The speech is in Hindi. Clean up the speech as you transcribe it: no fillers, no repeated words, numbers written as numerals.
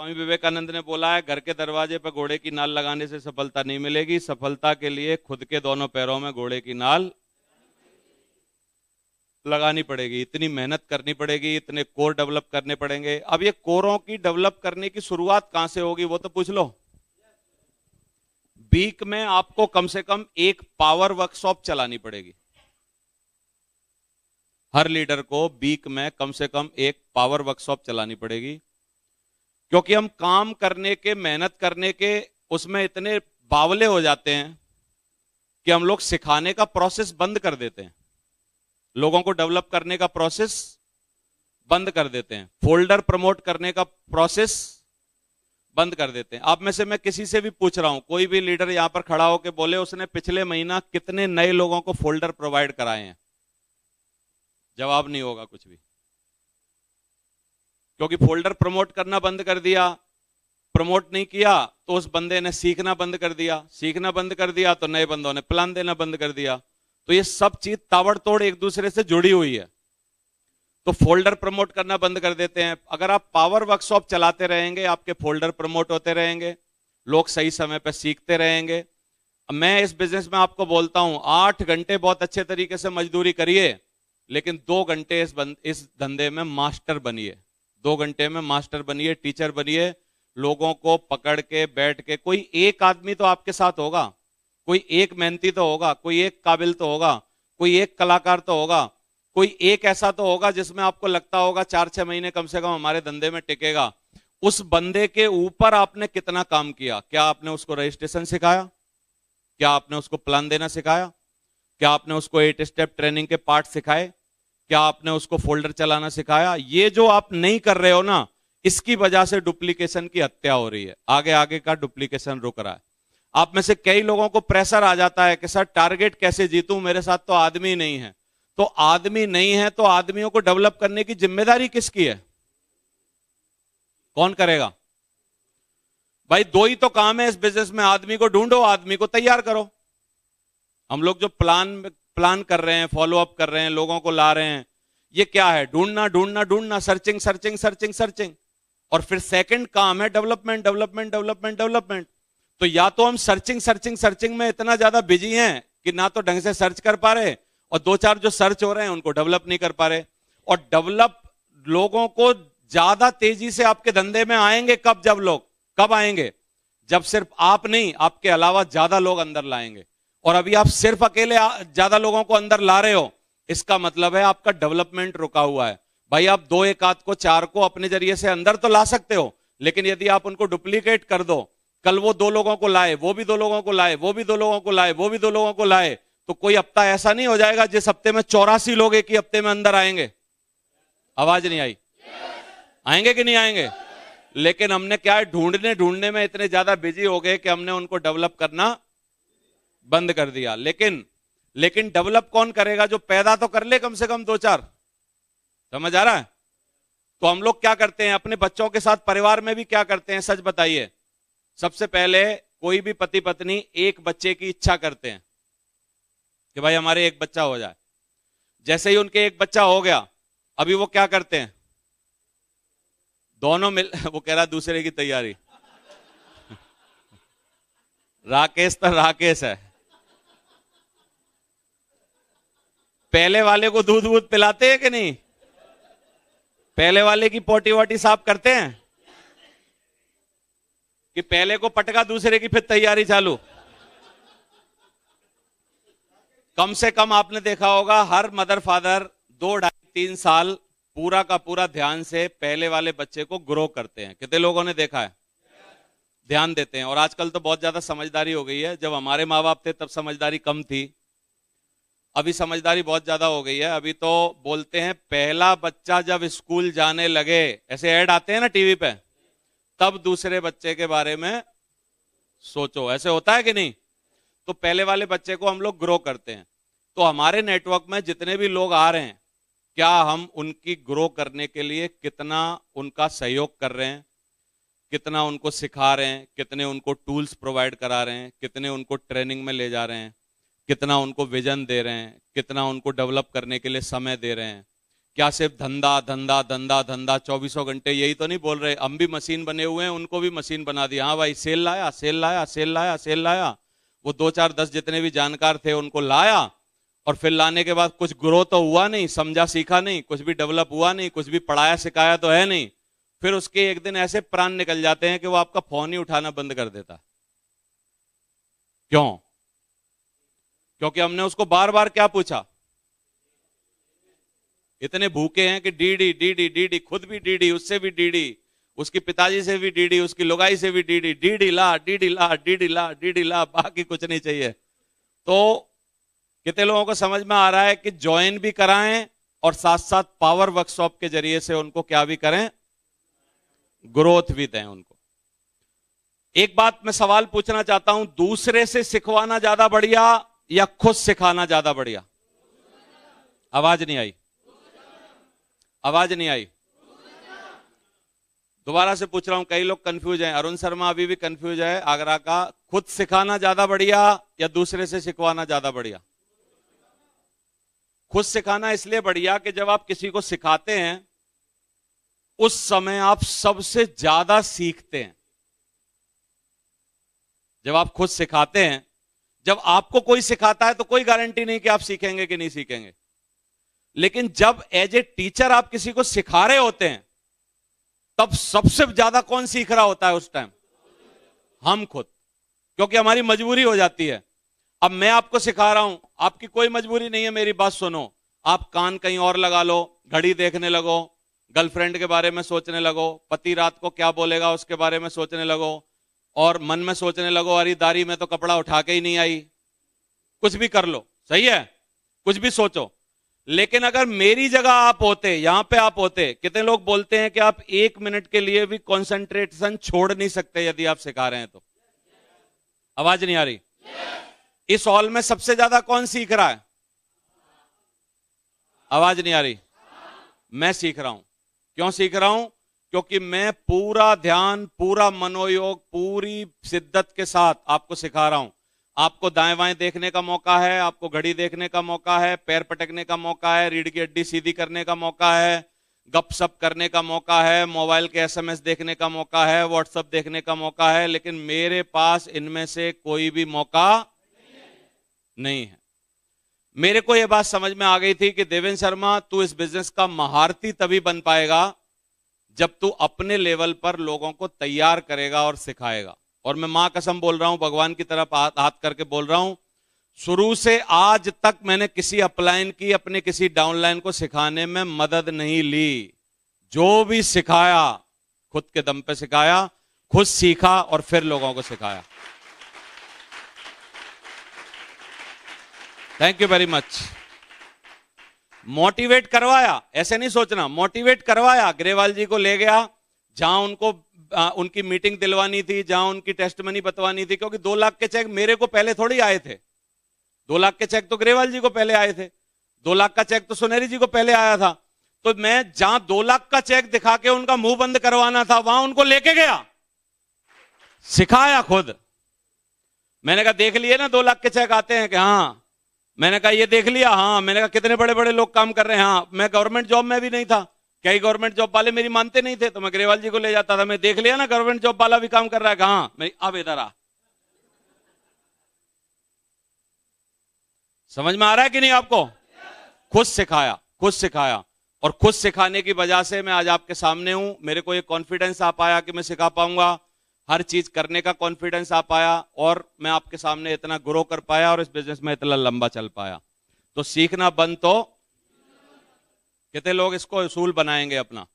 स्वामी विवेकानंद ने बोला है, घर के दरवाजे पर घोड़े की नाल लगाने से सफलता नहीं मिलेगी, सफलता के लिए खुद के दोनों पैरों में घोड़े की नाल लगानी पड़ेगी, इतनी मेहनत करनी पड़ेगी, इतने कोर डेवलप करने पड़ेंगे। अब ये कोरों की डेवलप करने की शुरुआत कहां से होगी वो तो पूछ लो। वीक में आपको कम से कम एक पावर वर्कशॉप चलानी पड़ेगी। हर लीडर को वीक में कम से कम एक पावर वर्कशॉप चलानी पड़ेगी, क्योंकि हम काम करने के, मेहनत करने के उसमें इतने बावले हो जाते हैं कि हम लोग सिखाने का प्रोसेस बंद कर देते हैं, लोगों को डेवलप करने का प्रोसेस बंद कर देते हैं, फोल्डर प्रमोट करने का प्रोसेस बंद कर देते हैं। आप में से मैं किसी से भी पूछ रहा हूं, कोई भी लीडर यहां पर खड़ा होकर बोले उसने पिछले महीना कितने नए लोगों को फोल्डर प्रोवाइड कराए हैं, जवाब नहीं होगा कुछ भी, क्योंकि फोल्डर प्रमोट करना बंद कर दिया। प्रमोट नहीं किया तो उस बंदे ने सीखना बंद कर दिया, सीखना बंद कर दिया तो नए बंदों ने प्लान देना बंद कर दिया। तो ये सब चीज ताबड़तोड़ एक दूसरे से जुड़ी हुई है। तो फोल्डर प्रमोट करना बंद कर देते हैं। अगर आप पावर वर्कशॉप चलाते रहेंगे, आपके फोल्डर प्रमोट होते रहेंगे, लोग सही समय पर सीखते रहेंगे। मैं इस बिजनेस में आपको बोलता हूं, 8 घंटे बहुत अच्छे तरीके से मजदूरी करिए, लेकिन 2 घंटे इस धंधे में मास्टर बनिए। 2 घंटे में मास्टर बनिए, टीचर बनिए, लोगों को पकड़ के बैठ के, कोई एक आदमी तो आपके साथ होगा, कोई एक मेहनती तो होगा, कोई एक काबिल तो होगा, कोई एक कलाकार तो होगा, कोई एक ऐसा तो होगा जिसमें आपको लगता होगा 4-6 महीने कम से कम हमारे धंधे में टिकेगा। उस बंदे के ऊपर आपने कितना काम किया? क्या आपने उसको रजिस्ट्रेशन सिखाया? क्या आपने उसको प्लान देना सिखाया? क्या आपने उसको 8 स्टेप ट्रेनिंग के पार्ट सिखाए? क्या आपने उसको फोल्डर चलाना सिखाया? ये जो आप नहीं कर रहे हो ना, इसकी वजह से डुप्लीकेशन की हत्या हो रही है, आगे आगे का डुप्लीकेशन रुक रहा है। आप में से कई लोगों को प्रेशर आ जाता है कि सर टारगेट कैसे जीतूं, मेरे साथ तो आदमी नहीं है। तो आदमी नहीं है तो आदमियों को डेवलप करने की जिम्मेदारी किसकी है? कौन करेगा? भाई 2 ही तो काम है इस बिजनेस में, आदमी को ढूंढो, आदमी को तैयार करो। हम लोग जो प्लान कर रहे हैं, फॉलो अप कर रहे हैं, लोगों को ला रहे हैं, ये क्या है? ढूंढना ढूंढना ढूंढना, सर्चिंग सर्चिंग सर्चिंग सर्चिंग। और फिर सेकंड काम है डेवलपमेंट डेवलपमेंट डेवलपमेंट डेवलपमेंट। तो या तो हम सर्चिंग सर्चिंग सर्चिंग में इतना ज्यादा बिजी हैं कि ना तो ढंग से सर्च कर पा रहे, और 2-4 जो सर्च हो रहे हैं उनको डेवलप नहीं कर पा रहे। और डेवलप लोगों को ज्यादा तेजी से आपके धंधे में आएंगे कब? जब लोग कब आएंगे? जब सिर्फ आप नहीं, आपके अलावा ज्यादा लोग अंदर लाएंगे। और अभी आप सिर्फ अकेले ज्यादा लोगों को अंदर ला रहे हो, इसका मतलब है आपका डेवलपमेंट रुका हुआ है। भाई आप 2 एक आध को 4 को अपने जरिए से अंदर तो ला सकते हो, लेकिन यदि आप उनको डुप्लीकेट कर दो, कल वो 2 लोगों को लाए, वो भी 2 लोगों को लाए, वो भी 2 लोगों को लाए, वो भी 2 लोगों को लाए, तो कोई हफ्ता ऐसा नहीं हो जाएगा जिस हफ्ते में 84 लोग एक ही हफ्ते में अंदर आएंगे? आवाज नहीं आई? आएंगे कि नहीं आएंगे? लेकिन हमने क्या है, ढूंढने में इतने ज्यादा बिजी हो गए कि हमने उनको डेवलप करना बंद कर दिया। लेकिन डेवलप कौन करेगा? जो पैदा तो कर ले कम से कम 2-4। समझ आ रहा है? तो हम लोग क्या करते हैं अपने बच्चों के साथ, परिवार में भी क्या करते हैं, सच बताइए। सबसे पहले कोई भी पति पत्नी एक बच्चे की इच्छा करते हैं कि भाई हमारे एक बच्चा हो जाए। जैसे ही उनके एक बच्चा हो गया, अभी वो क्या करते हैं? दोनों मिल वो कह रहा दूसरे की तैयारी। राकेश तो राकेश है। पहले वाले को दूध वूध पिलाते हैं कि नहीं? पहले वाले की पोटी वोटी साफ करते हैं कि पहले को पटका दूसरे की फिर तैयारी चालू? कम से कम आपने देखा होगा हर मदर फादर 2, 2.5, 3 साल पूरा का पूरा ध्यान से पहले वाले बच्चे को ग्रो करते हैं। कितने लोगों ने देखा है? ध्यान देते हैं। और आजकल तो बहुत ज्यादा समझदारी हो गई है। जब हमारे माँ बाप थे तब समझदारी कम थी, अभी समझदारी बहुत ज्यादा हो गई है। अभी तो बोलते हैं पहला बच्चा जब स्कूल जाने लगे, ऐसे ऐड आते हैं ना टीवी पे, तब दूसरे बच्चे के बारे में सोचो। ऐसे होता है कि नहीं? तो पहले वाले बच्चे को हम लोग ग्रो करते हैं। तो हमारे नेटवर्क में जितने भी लोग आ रहे हैं, क्या हम उनकी ग्रो करने के लिए कितना उनका सहयोग कर रहे हैं, कितना उनको सिखा रहे हैं, कितने उनको टूल्स प्रोवाइड करा रहे हैं, कितने उनको ट्रेनिंग में ले जा रहे हैं, कितना उनको विजन दे रहे हैं, कितना उनको डेवलप करने के लिए समय दे रहे हैं, क्या सिर्फ धंधा धंधा धंधा धंधा 24 घंटे यही तो नहीं बोल रहे, हम भी मशीन बने हुए हैं, उनको भी मशीन बना दिया। हाँ भाई, सेल लाया, सेल लाया, सेल लाया, सेल लाया, वो 2 4 10 जितने भी जानकार थे उनको लाया, और फिर लाने के बाद कुछ ग्रो तो हुआ नहीं, समझा सीखा नहीं, कुछ भी डेवलप हुआ नहीं, कुछ भी पढ़ाया सिखाया तो है नहीं। फिर उसके एक दिन ऐसे प्राण निकल जाते हैं कि वो आपका फोन ही उठाना बंद कर देता है। क्यों? क्योंकि हमने उसको बार बार क्या पूछा? इतने भूखे हैं कि डीडी डीडी डीडी, खुद भी डीडी, उससे भी डीडी, उसकी पिताजी से भी डीडी, उसकी लुगाई से भी डीडी, डीडी ला डीडी ला डीडी ला डीडी ला, बाकी कुछ नहीं चाहिए। तो कितने लोगों को समझ में आ रहा है कि ज्वाइन भी कराएं और साथ साथ पावर वर्कशॉप के जरिए से उनको क्या भी करें, ग्रोथ भी दें उनको। एक बात मैं सवाल पूछना चाहता हूं, दूसरे से सिखवाना ज्यादा बढ़िया या खुद सिखाना ज्यादा बढ़िया? आवाज नहीं आई, आवाज नहीं आई। दोबारा से पूछ रहा हूं, कई लोग कंफ्यूज हैं, अरुण शर्मा अभी भी कंफ्यूज है आगरा का, खुद सिखाना ज्यादा बढ़िया या दूसरे से सिखवाना ज्यादा बढ़िया? खुद सिखाना इसलिए बढ़िया कि जब आप किसी को सिखाते हैं उस समय आप सबसे ज्यादा सीखते हैं। जब आप खुद सिखाते हैं, जब आपको कोई सिखाता है तो कोई गारंटी नहीं कि आप सीखेंगे कि नहीं सीखेंगे, लेकिन जब एज ए टीचर आप किसी को सिखा रहे होते हैं तब सबसे ज्यादा कौन सीख रहा होता है उस टाइम? हम खुद, क्योंकि हमारी मजबूरी हो जाती है। अब मैं आपको सिखा रहा हूं, आपकी कोई मजबूरी नहीं है, मेरी बात सुनो, आप कान कहीं और लगा लो, घड़ी देखने लगो, गर्लफ्रेंड के बारे में सोचने लगो, पति रात को क्या बोलेगा उसके बारे में सोचने लगो, और मन में सोचने लगो अरे दाढ़ी में तो कपड़ा उठा के ही नहीं आई, कुछ भी कर लो, सही है, कुछ भी सोचो। लेकिन अगर मेरी जगह आप होते, यहां पे आप होते, कितने लोग बोलते हैं कि आप 1 मिनट के लिए भी कंसंट्रेशन छोड़ नहीं सकते यदि आप सिखा रहे हैं तो? आवाज नहीं आ रही? इस हॉल में सबसे ज्यादा कौन सीख रहा है? आवाज नहीं आ रही? मैं सीख रहा हूं। क्यों सीख रहा हूं? क्योंकि मैं पूरा ध्यान, पूरा मनोयोग, पूरी शिद्दत के साथ आपको सिखा रहा हूं। आपको दाएं बाएं देखने का मौका है, आपको घड़ी देखने का मौका है, पैर पटकने का मौका है, रीढ़ की हड्डी सीधी करने का मौका है, गपशप करने का मौका है, मोबाइल के एसएमएस देखने का मौका है, व्हाट्सएप देखने का मौका है, लेकिन मेरे पास इनमें से कोई भी मौका नहीं है। मेरे को यह बात समझ में आ गई थी कि देवेंद्र शर्मा, तू इस बिजनेस का महारथी तभी बन पाएगा जब तू अपने लेवल पर लोगों को तैयार करेगा और सिखाएगा। और मैं मां कसम बोल रहा हूं, भगवान की तरफ हाथ करके बोल रहा हूं, शुरू से आज तक मैंने किसी अपलाइन की, अपने किसी डाउनलाइन को सिखाने में मदद नहीं ली। जो भी सिखाया खुद के दम पे सिखाया, खुद सीखा और फिर लोगों को सिखाया। Thank you very much. Motivate करवाया, ऐसे नहीं सोचना, मोटिवेट करवाया, ग्रेवाल जी को ले गया जहां उनको उनकी मीटिंग दिलवानी थी, जहां उनकी टेस्ट मनी बतवानी थी, क्योंकि 2 लाख के चेक मेरे को पहले थोड़ी आए थे। 2 लाख के चेक तो ग्रेवाल जी को पहले आए थे, 2 लाख का चेक तो सुनेरी जी को पहले आया था। तो मैं जहां 2 लाख का चेक दिखा के उनका मुंह बंद करवाना था, वहां उनको लेके गया, सिखाया खुद। मैंने कहा देख लिए ना 2 लाख के चेक आते हैं कि हाँ, मैंने कहा ये देख लिया, हाँ, मैंने कहा कितने बड़े बड़े लोग काम कर रहे हैं, हाँ, मैं गवर्नमेंट जॉब में भी नहीं था, कई गवर्नमेंट जॉब वाले मेरी मानते नहीं थे, तो मैं ग्रेवाल जी को ले जाता था, मैं देख लिया ना गवर्नमेंट जॉब वाला भी काम कर रहा है, हाँ, मैं अब इधर आ। समझ में आ रहा है कि नहीं आपको? खुद सिखाया, खुद सिखाया, और खुद सिखाने की वजह से मैं आज आपके सामने हूं। मेरे को ये कॉन्फिडेंस आ पाया कि मैं सिखा पाऊंगा, हर चीज करने का कॉन्फिडेंस आ पाया, और मैं आपके सामने इतना ग्रो कर पाया और इस बिजनेस में इतना लंबा चल पाया। तो सीखना बंद तो कितने लोग इसको उसूल बनाएंगे अपना?